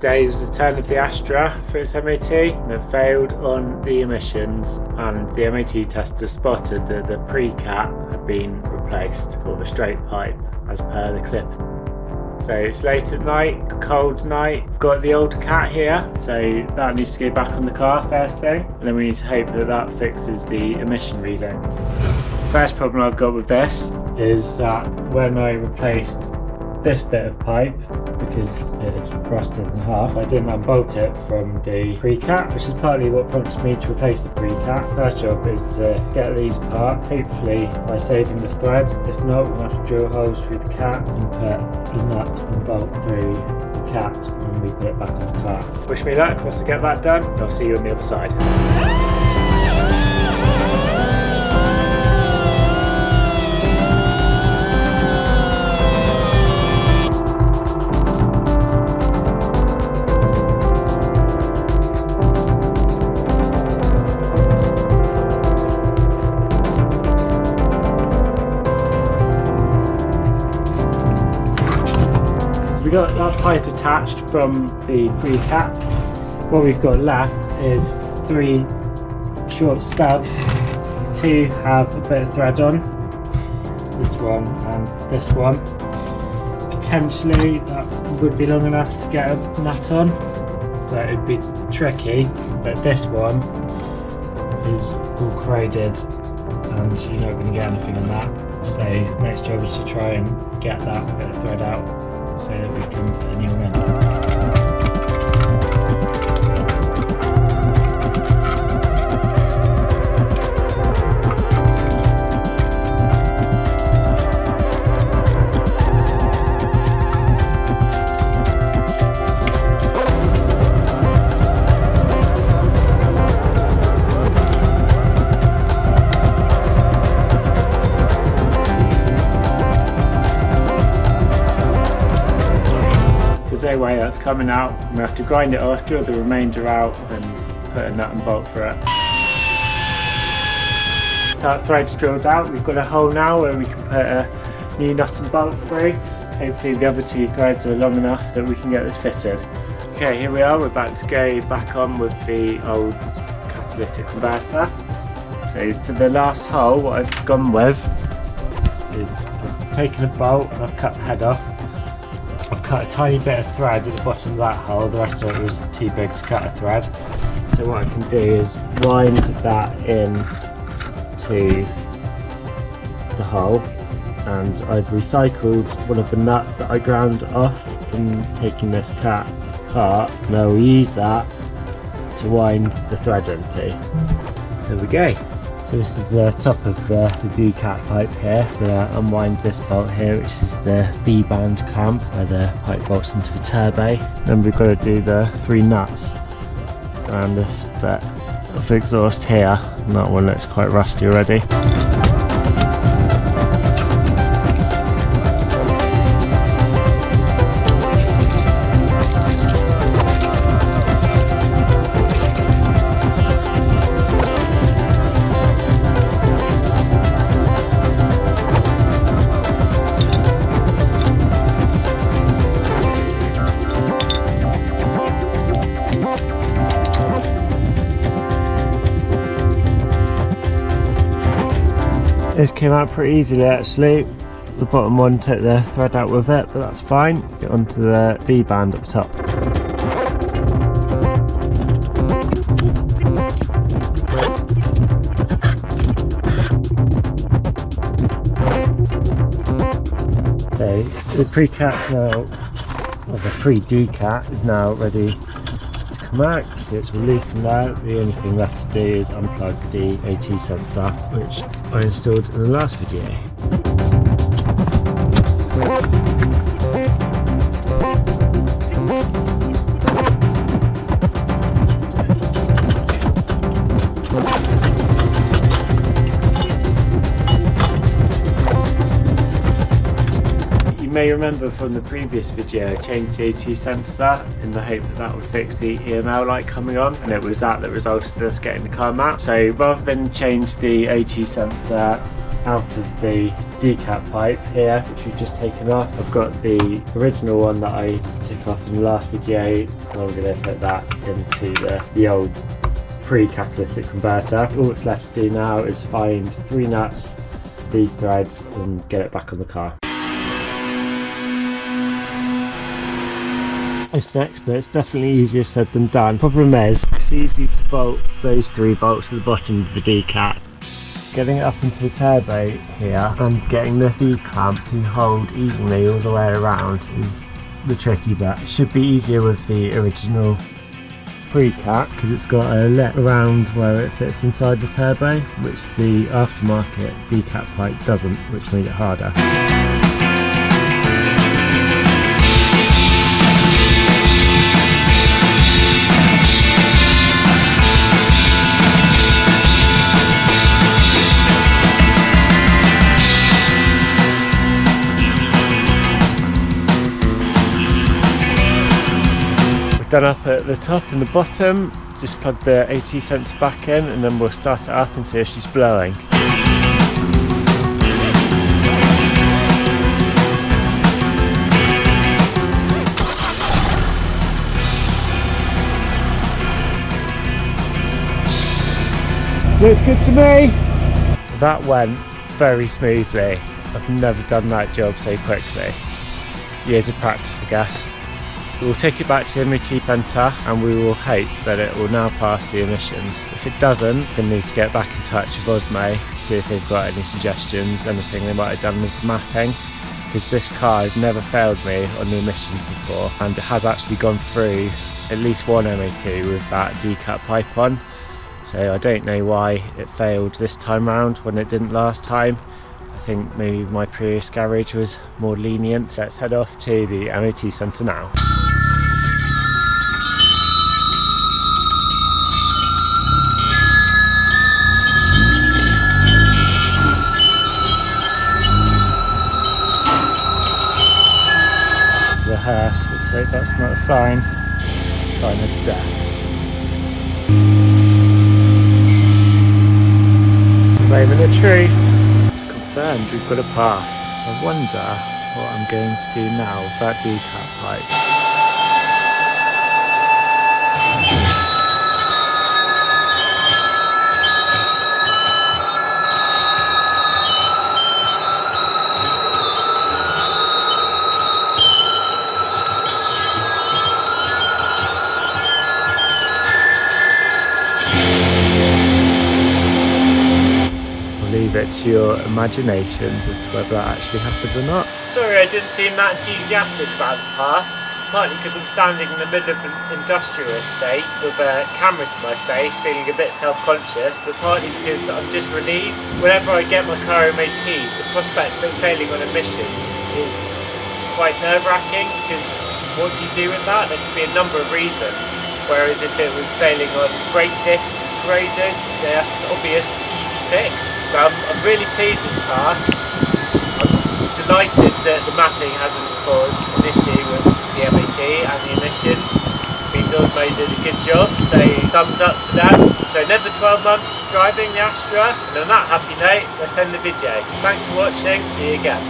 next day was the turn of the Astra for its MOT, and it failed on the emissions, and the MOT tester spotted that the pre-cat had been replaced with a straight pipe as per the clip. So it's late at night, cold night. I've got the old cat here, so that needs to go back on the car first thing, and then we need to hope that that fixes the emission reading. First problem I've got with this is that when I replaced this bit of pipe, because it's rusted in half, I didn't unbolt it from the pre-cat, which is partly what prompted me to replace the pre-cat. First job is to get these apart, hopefully by saving the thread. If not, we'll have to drill holes through the cat and put the nut and bolt through the cat when we put it back on the car. Wish me luck once I get that done. I'll see you on the other side. We got that pipe attached from the pre-cat. What we've got left is 3 short stubs. 2 have a bit of thread on, this one and this one. Potentially that would be long enough to get a nut on, but it'd be tricky. But this one is all corroded and you're not going to get anything on that. So next job is to try and get that bit of thread out, so that we can put a new one in. No way that's coming out. I'm going to have to grind it off, drill the remainder out and put a nut and bolt for it. So that thread's drilled out. We've got a hole now where we can put a new nut and bolt through. Hopefully the other 2 threads are long enough that we can get this fitted. Okay, here we are. We're about to go back on with the old catalytic converter. So for the last hole, what I've gone with is I've taken a bolt and I've cut the head off. I've cut a tiny bit of thread at the bottom of that hole, the rest of it was too big to cut a thread. So what I can do is wind that in to the hole, and I've recycled one of the nuts that I ground off in taking this cat apart, and I will use that to wind the thread into. There we go. So this is the top of the D-cap pipe here. I'm going to unwind this bolt here, which is the V-band clamp where the pipe bolts into the turbo. Then we've got to do the 3 nuts around this bit of exhaust here, and that one looks quite rusty already. This came out pretty easily actually. The bottom one took the thread out with it, but that's fine. Get onto the V-band at the top. So the pre-cat's now, or the pre-D-cat is now ready to come out. So it's released in there. The only thing left to do is unplug the O2 sensor, which I installed in the last video. may remember from the previous video, I changed the AT sensor in the hope that that would fix the EML light coming on, and it was that resulted in us getting the car matte. So rather than change the AT sensor out of the decap pipe here, which we've just taken off, I've got the original one that I took off in the last video, and I'm going to put that into the old pre-catalytic converter. All that's left to do now is find 3 nuts, these threads, and get it back on the car. It's next, but it's definitely easier said than done. Problem is, it's easy to bolt those 3 bolts at the bottom of the decap. Getting it up into the turbo here and getting the C-clamp to hold evenly all the way around is the tricky bit. It should be easier with the original pre-cat because it's got a lip around where it fits inside the turbo, which the aftermarket decap pipe doesn't, which made it harder. Done up at the top and the bottom, just plug the AT sensor back in and then we'll start it up and see if she's blowing. Looks good to me! That went very smoothly. I've never done that job so quickly. Years of practice, I guess. We'll take it back to the MOT centre and we will hope that it will now pass the emissions. If it doesn't, then we need to get back in touch with Osmo, see if they've got any suggestions, anything they might have done with the mapping, because this car has never failed me on the emissions before, and it has actually gone through at least one MOT with that decap pipe on. So I don't know why it failed this time round when it didn't last time. I think maybe my previous garage was more lenient. Let's head off to the MOT centre now. The hearse, let's hope that's not a sign of death. Moment of truth. It's confirmed we've got a pass. I wonder what I'm going to do now with that decap pipe. Leave it to your imaginations as to whether that actually happened or not. Sorry I didn't seem that enthusiastic about the pass, partly because I'm standing in the middle of an industrial estate with cameras in my face, feeling a bit self-conscious, but partly because I'm just relieved. Whenever I get my car MOT'd, the prospect of it failing on emissions is quite nerve-wracking, because what do you do with that? There could be a number of reasons, whereas if it was failing on brake discs corroded, that's an obvious easy fix. So I'm really pleased it's passed. I'm delighted that the mapping hasn't caused an issue with the MOT and the emissions. It means Osmo did a good job, so thumbs up to them. So another 12 months of driving the Astra, and on that happy note, let's end the video. Thanks for watching, see you again.